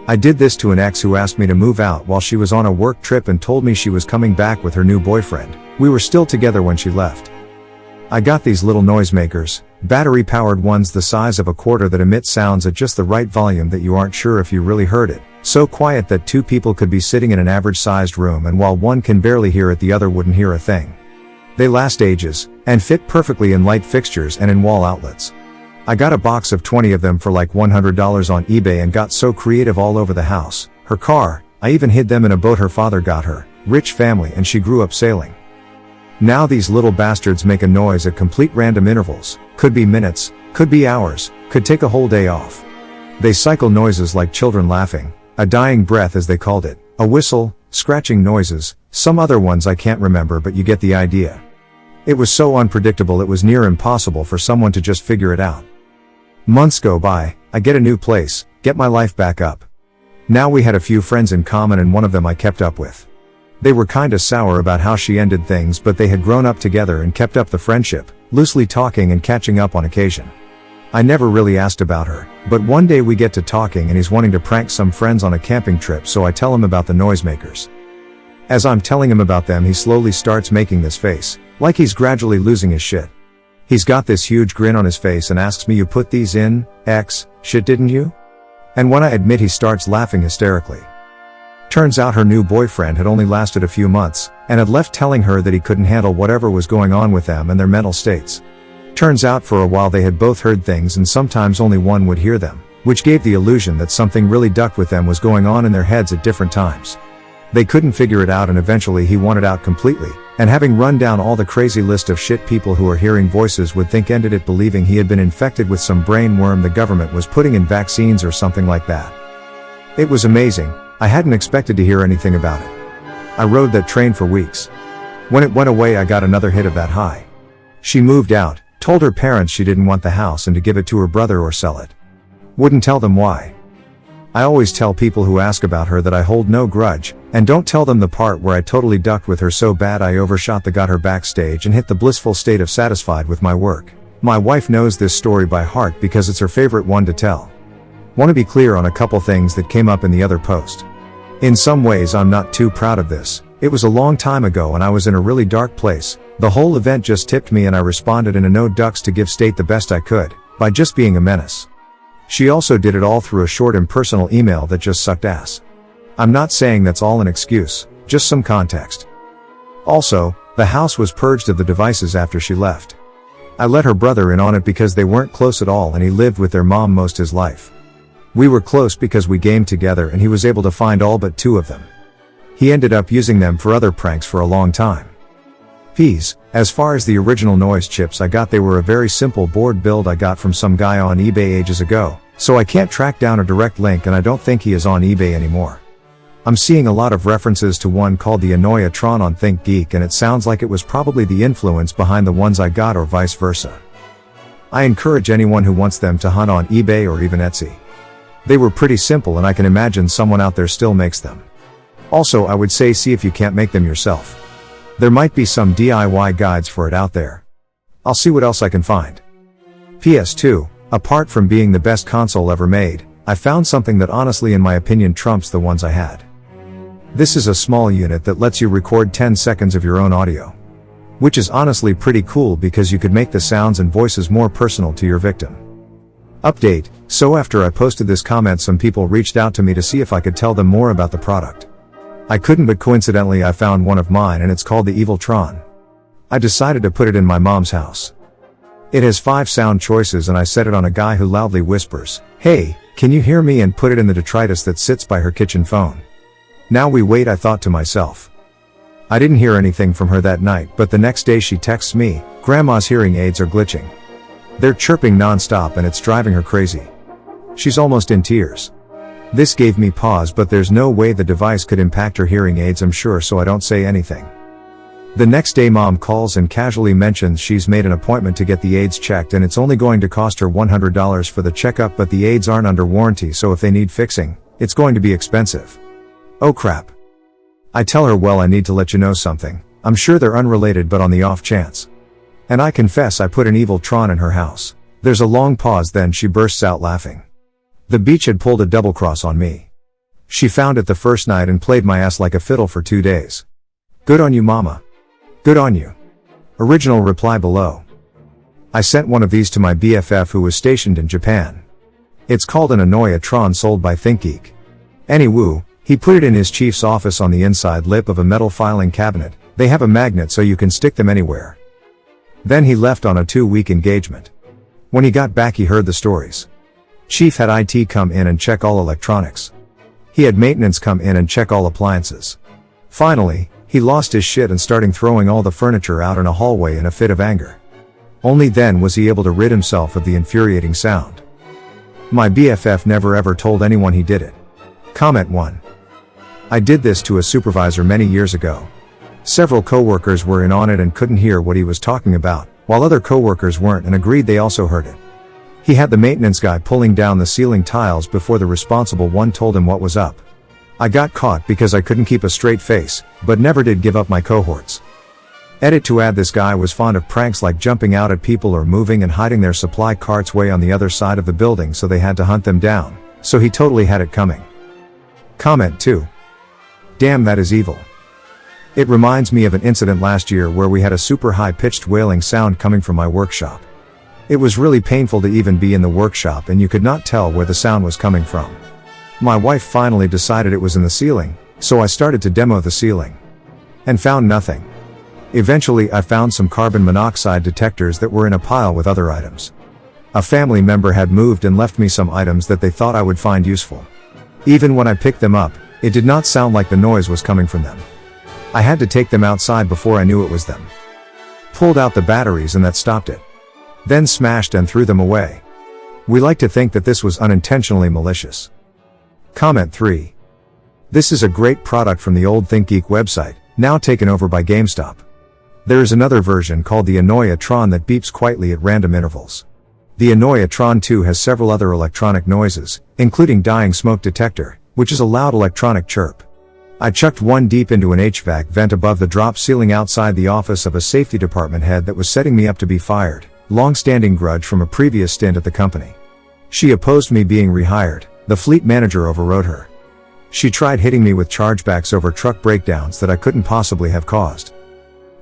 I did this to an ex who asked me to move out while she was on a work trip and told me she was coming back with her new boyfriend. We were still together when she left. I got these little noisemakers, battery-powered ones the size of a quarter that emit sounds at just the right volume that you aren't sure if you really heard it. So quiet that two people could be sitting in an average-sized room, and while one can barely hear it, the other wouldn't hear a thing. They last ages, and fit perfectly in light fixtures and in wall outlets. I got a box of 20 of them for like $100 on eBay and got so creative all over the house, her car, I even hid them in a boat her father got her, rich family, and she grew up sailing. Now these little bastards make a noise at complete random intervals, could be minutes, could be hours, could take a whole day off. They cycle noises like children laughing, a dying breath as they called it, a whistle, scratching noises, some other ones I can't remember, but you get the idea. It was so unpredictable it was near impossible for someone to just figure it out. Months go by, I get a new place, get my life back up. Now we had a few friends in common and one of them I kept up with. They were kinda sour about how she ended things, but they had grown up together and kept up the friendship, loosely talking and catching up on occasion. I never really asked about her, but one day we get to talking and he's wanting to prank some friends on a camping trip, so I tell him about the noisemakers. As I'm telling him about them, he slowly starts making this face, like he's gradually losing his shit. He's got this huge grin on his face and asks me, "You put these in, X, shit didn't you?" And when I admit, he starts laughing hysterically. Turns out her new boyfriend had only lasted a few months, and had left telling her that he couldn't handle whatever was going on with them and their mental states. Turns out for a while they had both heard things, and sometimes only one would hear them, which gave the illusion that something really ducked with them was going on in their heads at different times. They couldn't figure it out, and eventually he wanted out completely, and having run down all the crazy list of shit people who are hearing voices would think, ended it believing he had been infected with some brain worm the government was putting in vaccines or something like that. It was amazing. I hadn't expected to hear anything about it. I rode that train for weeks. When it went away, I got another hit of that high. She moved out, told her parents she didn't want the house and to give it to her brother or sell it. Wouldn't tell them why. I always tell people who ask about her that I hold no grudge, and don't tell them the part where I totally ducked with her so bad I overshot the got her backstage and hit the blissful state of satisfied with my work. My wife knows this story by heart because it's her favorite one to tell. Want to be clear on a couple things that came up in the other post. In some ways I'm not too proud of this. It was a long time ago and I was in a really dark place. The whole event just tipped me and I responded in a no ducks to give state the best I could, by just being a menace. She also did it all through a short impersonal email that just sucked ass. I'm not saying that's all an excuse, just some context. Also, the house was purged of the devices after she left. I let her brother in on it because they weren't close at all and he lived with their mom most his life. We were close because we gamed together and he was able to find all but 2 of them. He ended up using them for other pranks for a long time. As far as the original noise chips I got, they were a very simple board build I got from some guy on eBay ages ago, so I can't track down a direct link and I don't think he is on eBay anymore. I'm seeing a lot of references to one called the Anoia-tron on ThinkGeek, and it sounds like it was probably the influence behind the ones I got, or vice versa. I encourage anyone who wants them to hunt on eBay or even Etsy. They were pretty simple and I can imagine someone out there still makes them. Also, I would say see if you can't make them yourself. There might be some DIY guides for it out there. I'll see what else I can find. PS2, apart from being the best console ever made, I found something that honestly in my opinion trumps the ones I had. This is a small unit that lets you record 10 seconds of your own audio. Which is honestly pretty cool because you could make the sounds and voices more personal to your victim. Update, so after I posted this comment some people reached out to me to see if I could tell them more about the product. I couldn't, but coincidentally I found one of mine and it's called the Eviltron. I decided to put it in my mom's house. It has 5 sound choices and I set it on a guy who loudly whispers, "Hey, can you hear me?" and put it in the detritus that sits by her kitchen phone. Now we wait, I thought to myself. I didn't hear anything from her that night, but the next day she texts me, "Grandma's hearing aids are glitching. They're chirping non-stop and it's driving her crazy." She's almost in tears. This gave me pause, but there's no way the device could impact her hearing aids, I'm sure, so I don't say anything. The next day mom calls and casually mentions she's made an appointment to get the aids checked and it's only going to cost her $100 for the checkup, but the aids aren't under warranty, so if they need fixing, it's going to be expensive. Oh crap. I tell her, well, I need to let you know something. I'm sure they're unrelated, but on the off chance. And I confess I put an Eviltron in her house. There's a long pause, then she bursts out laughing. The beach had pulled a double cross on me. She found it the first night and played my ass like a fiddle for 2 days. Good on you, mama. Good on you. Original reply below. I sent one of these to my BFF who was stationed in Japan. It's called an Anoia-tron sold by ThinkGeek. Anywoo, he put it in his chief's office on the inside lip of a metal filing cabinet. They have a magnet so you can stick them anywhere. Then he left on a 2-week engagement. When he got back he heard the stories. Chief had IT come in and check all electronics. He had maintenance come in and check all appliances. Finally, he lost his shit and started throwing all the furniture out in a hallway in a fit of anger. Only then was he able to rid himself of the infuriating sound. My BFF never ever told anyone he did it. Comment 1. I did this to a supervisor many years ago. Several coworkers were in on it and couldn't hear what he was talking about, while other coworkers weren't and agreed they also heard it. He had the maintenance guy pulling down the ceiling tiles before the responsible one told him what was up. I got caught because I couldn't keep a straight face, but never did give up my cohorts. Edit to add, this guy was fond of pranks like jumping out at people or moving and hiding their supply carts way on the other side of the building so they had to hunt them down, so he totally had it coming. Comment 2. Damn, that is evil. It reminds me of an incident last year where we had a super high-pitched wailing sound coming from my workshop. It was really painful to even be in the workshop and you could not tell where the sound was coming from. My wife finally decided it was in the ceiling, so I started to demo the ceiling. And found nothing. Eventually I found some carbon monoxide detectors that were in a pile with other items. A family member had moved and left me some items that they thought I would find useful. Even when I picked them up, it did not sound like the noise was coming from them. I had to take them outside before I knew it was them. Pulled out the batteries and that stopped it. Then smashed and threw them away. We like to think that this was unintentionally malicious. Comment 3. This is a great product from the old ThinkGeek website, now taken over by GameStop. There is another version called the Anoia-tron that beeps quietly at random intervals. The Anoia-tron 2 has several other electronic noises, including dying smoke detector, which is a loud electronic chirp. I chucked one deep into an HVAC vent above the drop ceiling outside the office of a safety department head that was setting me up to be fired, long-standing grudge from a previous stint at the company. She opposed me being rehired, the fleet manager overrode her. She tried hitting me with chargebacks over truck breakdowns that I couldn't possibly have caused.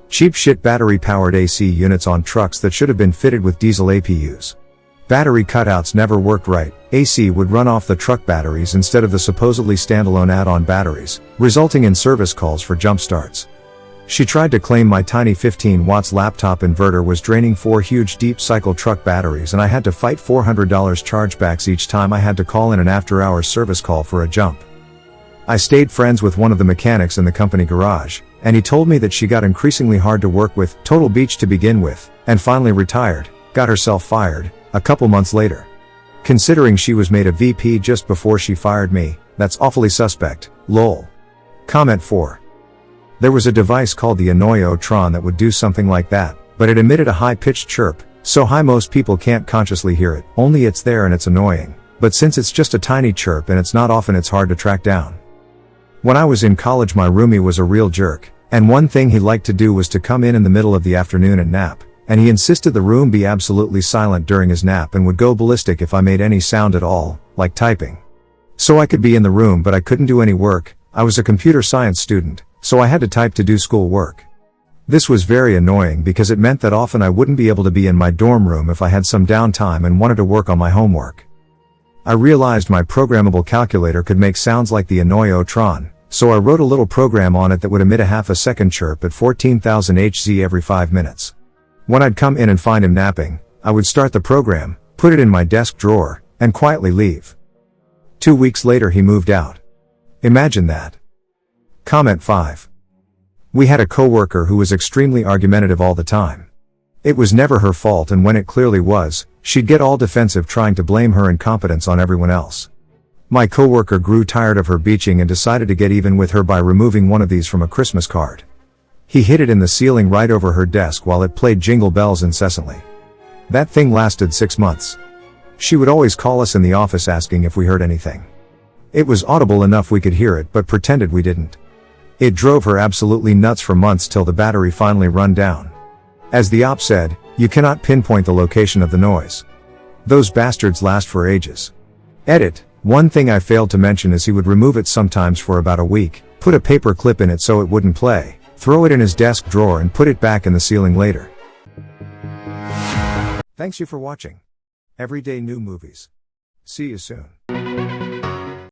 Cheap shit battery-powered AC units on trucks that should have been fitted with diesel APUs. Battery cutouts never worked right, AC would run off the truck batteries instead of the supposedly standalone add-on batteries, resulting in service calls for jump starts. She tried to claim my tiny 15 watts laptop inverter was draining 4 huge deep cycle truck batteries and I had to fight $400 chargebacks each time I had to call in an after-hours service call for a jump. I stayed friends with one of the mechanics in the company garage, and he told me that she got increasingly hard to work with, total beach to begin with, and finally retired, got herself fired, a couple months later. Considering she was made a VP just before she fired me, that's awfully suspect, lol. Comment 4. There was a device called the Anoia-tron that would do something like that, but it emitted a high-pitched chirp, so high most people can't consciously hear it, only it's there and it's annoying. But since it's just a tiny chirp and it's not often, it's hard to track down. When I was in college my roomie was a real jerk, and one thing he liked to do was to come in the middle of the afternoon and nap, and he insisted the room be absolutely silent during his nap and would go ballistic if I made any sound at all, like typing. So I could be in the room but I couldn't do any work. I was a computer science student, so I had to type to do school work. This was very annoying because it meant that often I wouldn't be able to be in my dorm room if I had some downtime and wanted to work on my homework. I realized my programmable calculator could make sounds like the Anoia-tron, so I wrote a little program on it that would emit a half-a-second chirp at 14,000 Hz every 5 minutes. When I'd come in and find him napping, I would start the program, put it in my desk drawer, and quietly leave. 2 weeks later he moved out. Imagine that. Comment 5. We had a coworker who was extremely argumentative all the time. It was never her fault, and when it clearly was, she'd get all defensive trying to blame her incompetence on everyone else. My coworker grew tired of her beaching and decided to get even with her by removing one of these from a Christmas card. He hid it in the ceiling right over her desk while it played Jingle Bells incessantly. That thing lasted 6 months. She would always call us in the office asking if we heard anything. It was audible enough we could hear it but pretended we didn't. It drove her absolutely nuts for months till the battery finally run down. As the op said, you cannot pinpoint the location of the noise. Those bastards last for ages. Edit, One thing I failed to mention is he would remove it sometimes for about a week, put a paper clip in it so it wouldn't play, throw it in his desk drawer and put it back in the ceiling later. Thanks you for watching. Everyday new movies. See you soon.